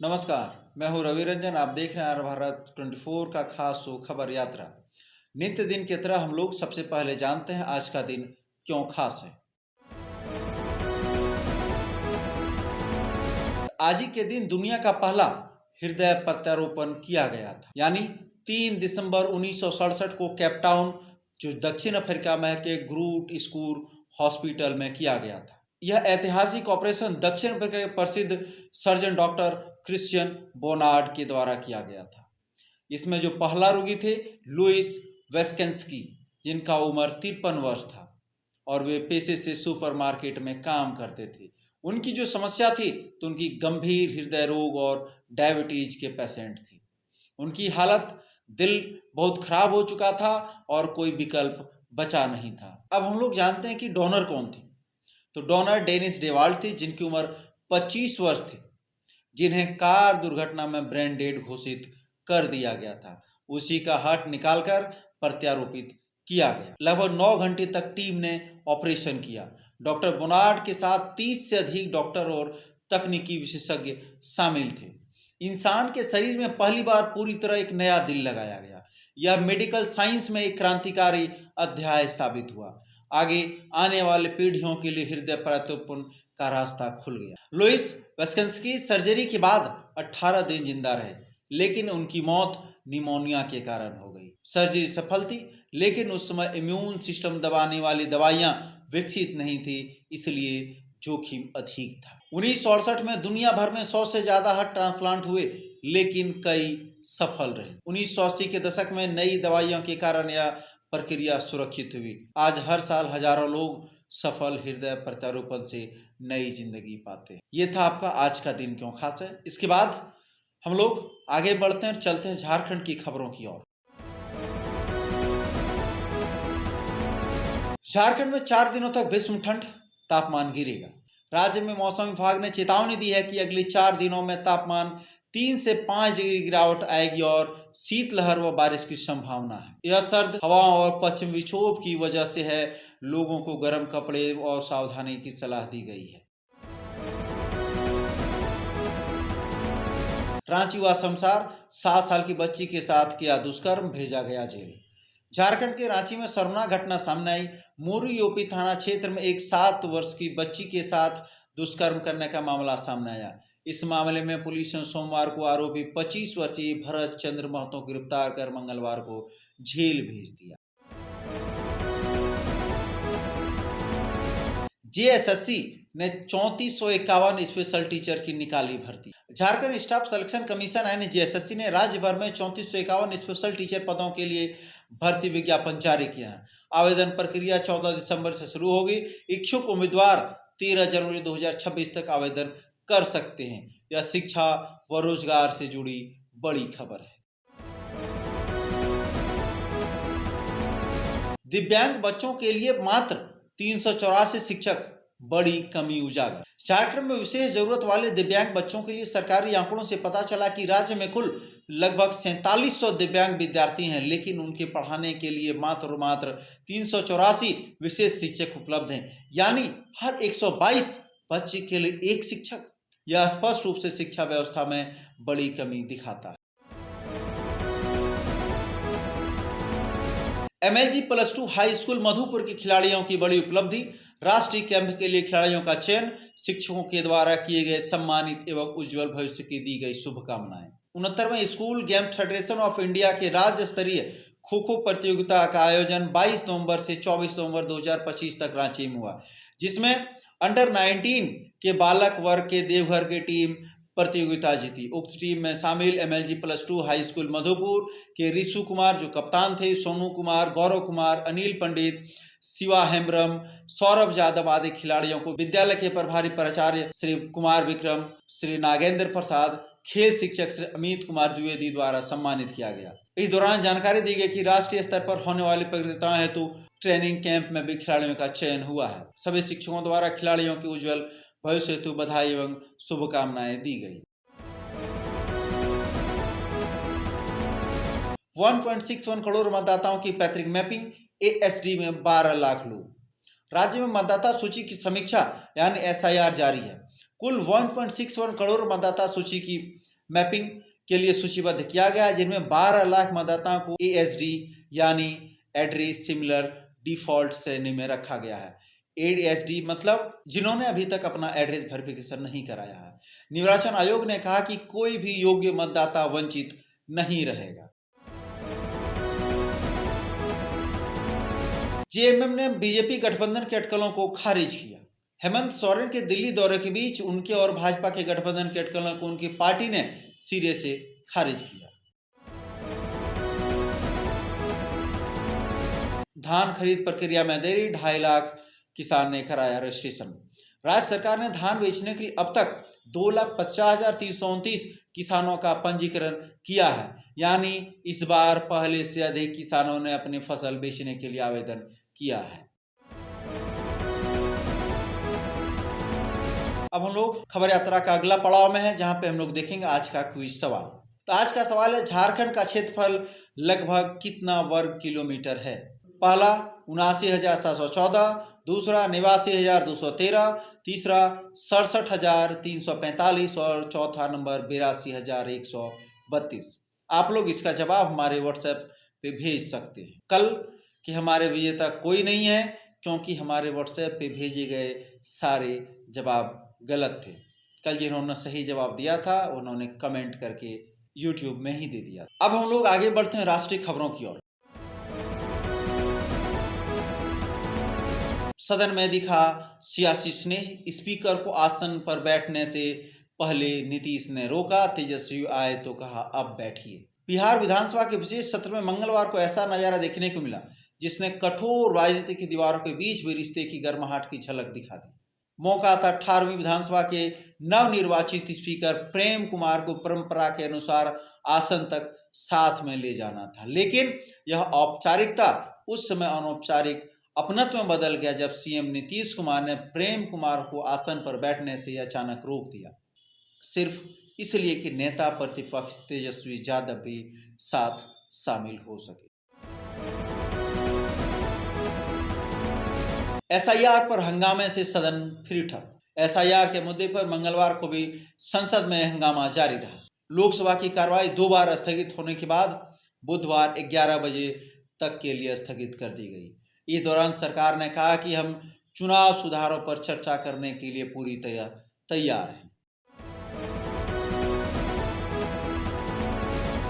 नमस्कार, मैं हूं रवि रंजन। आप देख रहे हैं भारत 24 का खास शो खबर यात्रा। नित्य दिन की तरह हम लोग सबसे पहले जानते हैं आज का दिन क्यों खास है। आज ही के दिन दुनिया का पहला हृदय प्रत्यारोपण किया गया था, यानी 3 दिसंबर 1967 को केपटाउन जो दक्षिण अफ्रीका में के ग्रूट स्कूल हॉस्पिटल में किया गया था। यह ऐतिहासिक ऑपरेशन दक्षिण अफ्रीका के प्रसिद्ध सर्जन डॉक्टर क्रिश्चियन बोनार्ड के द्वारा किया गया था। इसमें जो पहला रोगी थे लुइस वेस्केंस्की, जिनका उम्र 53 वर्ष था और वे पेशे से सुपरमार्केट में काम करते थे। उनकी जो समस्या थी तो उनकी गंभीर हृदय रोग और डायबिटीज के पेशेंट थे। उनकी हालत दिल बहुत खराब हो चुका था और कोई विकल्प बचा नहीं था। अब हम लोग जानते हैं कि डोनर कौन थे। तो डोनर डेनिस डेवाल्ड थे, जिनकी उम्र 25 वर्ष थी, जिन्हें कार दुर्घटना में ब्रेन डेड घोषित कर दिया गया था। उसी का हार्ट निकालकर प्रत्यारोपित किया गया। लगभग 9 घंटे तक टीम ने ऑपरेशन किया। डॉक्टर बोनार्ड के साथ 30 से अधिक डॉक्टर और तकनीकी विशेषज्ञ शामिल थे। इंसान के शरीर में पहली बार पूरी तरह एक नया दिल लगाया गया। यह मेडिकल साइंस में एक क्रांतिकारी अध्याय साबित हुआ। आगे आने वाले पीढ़ियों के लिए हृदय प्रत्यारोपण का रास्ता खुल गया। लुइस वेस्केंस्की सर्जरी के बाद 18 दिन जिंदा रहे, लेकिन उनकी मौत निमोनिया के कारण हो गई। सर्जरी सफल थी, लेकिन उस समय इम्यून सिस्टम दबाने वाली दवाइयां विकसित नहीं थी, इसलिए जोखिम अधिक था। 1968 में दुनिया भर में 100 से ज्यादा हार्ट ट्रांसप्लांट हुए, लेकिन कई सफल रहे। 1980 के दशक में नई दवाइयों के कारण यह प्रक्रिया सुरक्षित हुई। आज हर साल हजारों लोग सफल हृदय प्रत्यारोपण से नई जिंदगी पाते हैं। ये था आपका आज का दिन क्यों खास है। इसके बाद हम लोग आगे बढ़ते हैं और चलते हैं झारखंड की खबरों की ओर। झारखंड में 4 दिनों तक भीषण ठंड, तापमान गिरेगा। राज्य में मौसम विभाग ने चेतावनी दी है कि अगले 4 दिनों में तापमान 3 से 5 डिग्री गिरावट आएगी और शीतलहर व बारिश की संभावना है। यह सर्द हवाओं और पश्चिम विक्षोभ की वजह से है। लोगों को गर्म कपड़े और सावधानी की सलाह दी गई है। रांची व शमशार 7 साल की बच्ची के साथ किया दुष्कर्म, भेजा गया जेल। झारखंड के रांची में शर्मनाक घटना सामने आई। मोरी ओपी थाना क्षेत्र में एक 7 वर्ष की बच्ची के साथ दुष्कर्म करने का मामला सामने आया। इस मामले में पुलिस ने सोमवार को आरोपी 25 वर्षीय भरत चंद्र महतो को गिरफ्तार कर मंगलवार को जेल भेज दिया। जेएसएससी ने 3451 स्पेशल टीचर की निकाली भर्ती। झारखंड स्टाफ सिलेक्शन कमीशन यानी जेएसएससी ने राज्य भर में 3451 स्पेशल टीचर पदों के लिए भर्ती विज्ञापन जारी किया है। आवेदन प्रक्रिया 14 दिसंबर से शुरू होगी। इच्छुक उम्मीदवार 13 जनवरी 2026 तक आवेदन कर सकते हैं। यह शिक्षा व रोजगार से जुड़ी बड़ी खबर है। दिव्यांग बच्चों के लिए मात्र 384 शिक्षक, बड़ी कमी उजागर। झारखंड में विशेष जरूरत वाले दिव्यांग बच्चों के लिए सरकारी आंकड़ों से पता चला कि राज्य में कुल लगभग 4700 दिव्यांग विद्यार्थी हैं, लेकिन उनके पढ़ाने के लिए मात्र 384 विशेष शिक्षक उपलब्ध हैं, यानी हर 122 बच्चे के लिए एक शिक्षक। यह स्पष्ट रूप से शिक्षा व्यवस्था में बड़ी कमी दिखाता है। एमएलजी +2 हाई स्कूल मधुपुर के खिलाड़ियों की बड़ी उपलब्धि। राष्ट्रीय कैंप के लिए खिलाड़ियों का चयन, शिक्षकों के द्वारा किए गए सम्मानित एवं उज्जवल भविष्य की दी गई शुभकामनाएं। 69वें school game federation of India के राज्य स्तरीय खो खो प्रतियोगिता का आयोजन 22 नवंबर से 24 नवंबर 2025 तक रांची में हुआ, जिसमें अंडर 19 के बालक वर्ग के देवघर की टीम प्रतियोगिता जीती। उक्त टीम में शामिल एमएलजी +2 हाई स्कूल मधुपुर के ऋषु कुमार जो कप्तान थे, सोनू कुमार, गौरव कुमार, अनिल पंडित, शिवा हेम्ब्रम, सौरभ यादव आदि खिलाड़ियों को विद्यालय के प्रभारी प्राचार्य श्री कुमार विक्रम, श्री नागेंद्र प्रसाद, खेल शिक्षक श्री अमित कुमार द्विवेदी द्वारा सम्मानित किया गया। इस दौरान जानकारी दी गई कि राष्ट्रीय स्तर पर होने वाली प्रतियोगिताओं हेतु ट्रेनिंग कैंप में भी खिलाड़ियों का चयन हुआ है। सभी शिक्षकों द्वारा खिलाड़ियों के उज्जवल भविष्य हेतु बधाई एवं शुभकामनाएं दी गई। 1.61 करोड़ मतदाताओं की पैतृक मैपिंग, एएसडी में 12 लाख लोग। राज्य में मतदाता सूची की समीक्षा यानी एसआईआर जारी है। कुल 1.61 करोड़ मतदाता सूची की मैपिंग के लिए सूचीबद्ध किया गया है, जिनमें 12 लाख मतदाताओं को ASD यानी एड्रेस सिमिलर डिफॉल्ट श्रेणी में रखा गया है। ASD मतलब जिन्होंने अभी तक अपना एड्रेस वेरिफिकेशन नहीं कराया है। निर्वाचन आयोग ने कहा कि कोई भी योग्य मतदाता वंचित नहीं रहेगा। JMM ने बीजेपी गठबंधन के अटकलों को खारिज किया। हेमंत सोरेन के दिल्ली दौरे के बीच उनके और भाजपा के गठबंधन के अटकलों को उनकी पार्टी ने सिरे से खारिज किया। धान खरीद प्रक्रिया में देरी, 2.5 लाख किसान ने कराया रजिस्ट्रेशन। राज्य सरकार ने धान बेचने के लिए अब तक 2,50,329 किसानों का पंजीकरण किया है, यानी इस बार पहले से अधिक किसानों ने अपनी फसल बेचने के लिए आवेदन किया है। अब हम लोग खबर यात्रा का अगला पड़ाव में है, जहां पे हम लोग देखेंगे आज का क्विज सवाल। तो आज का सवाल है, झारखंड का क्षेत्रफल लगभग कितना वर्ग किलोमीटर है? पहला 79,714, दूसरा 89,213, तीसरा 67,345 और चौथा नंबर 82,132। आप लोग इसका जवाब हमारे व्हाट्सएप पे भेज सकते हैं। कल कि हमारे विजेता कोई नहीं है, क्योंकि हमारे व्हाट्सएप पे भेजे गए सारे जवाब गलत थे। कल जिन्होंने सही जवाब दिया था उन्होंने कमेंट करके YouTube में ही दे दिया। अब हम लोग आगे बढ़ते हैं राष्ट्रीय खबरों की ओर। सदन में दिखा सियासी स्नेह, स्पीकर को आसन पर बैठने से पहले नीतीश ने रोका, तेजस्वी आए तो कहा अब बैठिए। बिहार विधानसभा के विशेष सत्र में मंगलवार को ऐसा नजारा देखने को मिला जिसने कठोर राजनीति की दीवारों के बीच भी रिश्ते की गर्माहट की झलक दिखा दी। मौका था 18वीं विधानसभा के नवनिर्वाचित स्पीकर प्रेम कुमार को परंपरा के अनुसार आसन तक साथ में ले जाना था, लेकिन यह औपचारिकता उस समय अनौपचारिक अपनत्व में बदल गया जब CM नीतीश कुमार ने प्रेम कुमार को आसन पर बैठने से अचानक रोक दिया, सिर्फ इसलिए कि नेता प्रतिपक्ष तेजस्वी यादव भी साथ शामिल हो सके। SIR पर हंगामे से सदन फिर ठप। SIR के मुद्दे पर मंगलवार को भी संसद में हंगामा जारी रहा। लोकसभा की कार्रवाई 2 बार स्थगित होने के बाद बुधवार 11 बजे तक के लिए स्थगित कर दी गई। इस दौरान सरकार ने कहा कि हम चुनाव सुधारों पर चर्चा करने के लिए पूरी तैयार हैं।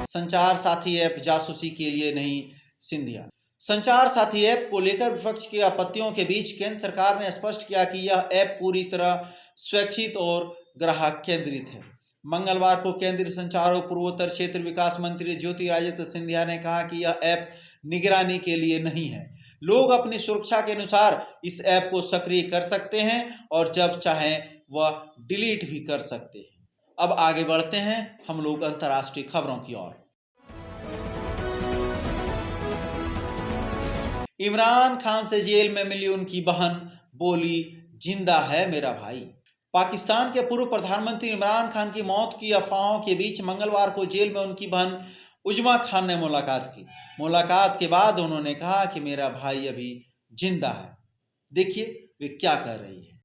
संचार साथी ऐप जासूसी के लिए नहीं, सिंधिया। संचार साथी ऐप को लेकर विपक्ष की आपत्तियों के बीच केंद्र सरकार ने स्पष्ट किया कि यह ऐप पूरी तरह स्वैच्छिक और ग्राहक केंद्रित है। मंगलवार को केंद्रीय संचार और पूर्वोत्तर क्षेत्र विकास मंत्री ज्योतिरादित्य सिंधिया ने कहा कि यह ऐप निगरानी के लिए नहीं है। लोग अपनी सुरक्षा के अनुसार इस ऐप को सक्रिय कर सकते हैं और जब चाहें वह डिलीट भी कर सकते हैं। अब आगे बढ़ते हैं हम लोग अंतर्राष्ट्रीय खबरों की ओर। इमरान खान से जेल में मिली उनकी बहन, बोली जिंदा है मेरा भाई। पाकिस्तान के पूर्व प्रधानमंत्री इमरान खान की मौत की अफवाहों के बीच मंगलवार को जेल में उनकी बहन उजमा खान ने मुलाकात की। मुलाकात के बाद उन्होंने कहा कि मेरा भाई अभी जिंदा है। देखिए वे क्या कह रही है।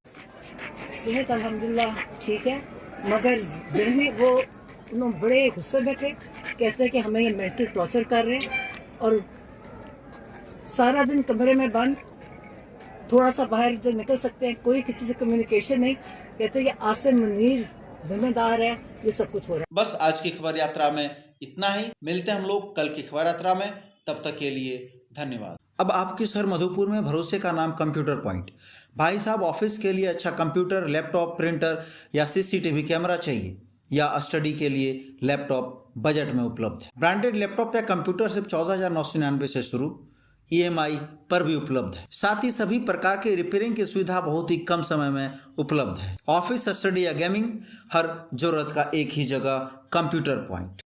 सेहत अल्हम्दुलिल्लाह ठीक है, मगर दिल में वो उन्होंने बड़े गुस्से में थे, कहते हैं कि हमें ये मेंटल टॉर्चर कर रहे हैं और सारा दिन कमरे में बंद, थोड़ा सा बाहर जो निकल सकते हैं, कोई किसी से कम्युनिकेशन नहीं। कहते हैं कि आसिम मुनीर जिम्मेदार है ये सब कुछ हो रहा है। बस आज की खबर यात्रा में इतना ही। मिलते हैं हम लोग कल की खबर यात्रा में, तब तक के लिए धन्यवाद। अब आपके शहर मधुपुर में भरोसे का नाम कंप्यूटर पॉइंट। भाई साहब, ऑफिस के लिए अच्छा कंप्यूटर, लैपटॉप, प्रिंटर या CCTV कैमरा चाहिए या स्टडी के लिए लैपटॉप बजट में उपलब्ध है। ब्रांडेड लैपटॉप या कंप्यूटर सिर्फ 14,999 से शुरू, EMI पर भी उपलब्ध है। साथ ही सभी प्रकार के रिपेयरिंग की सुविधा बहुत ही कम समय में उपलब्ध है। ऑफिस, स्टडी या गेमिंग, हर जरूरत का एक ही जगह कंप्यूटर पॉइंट।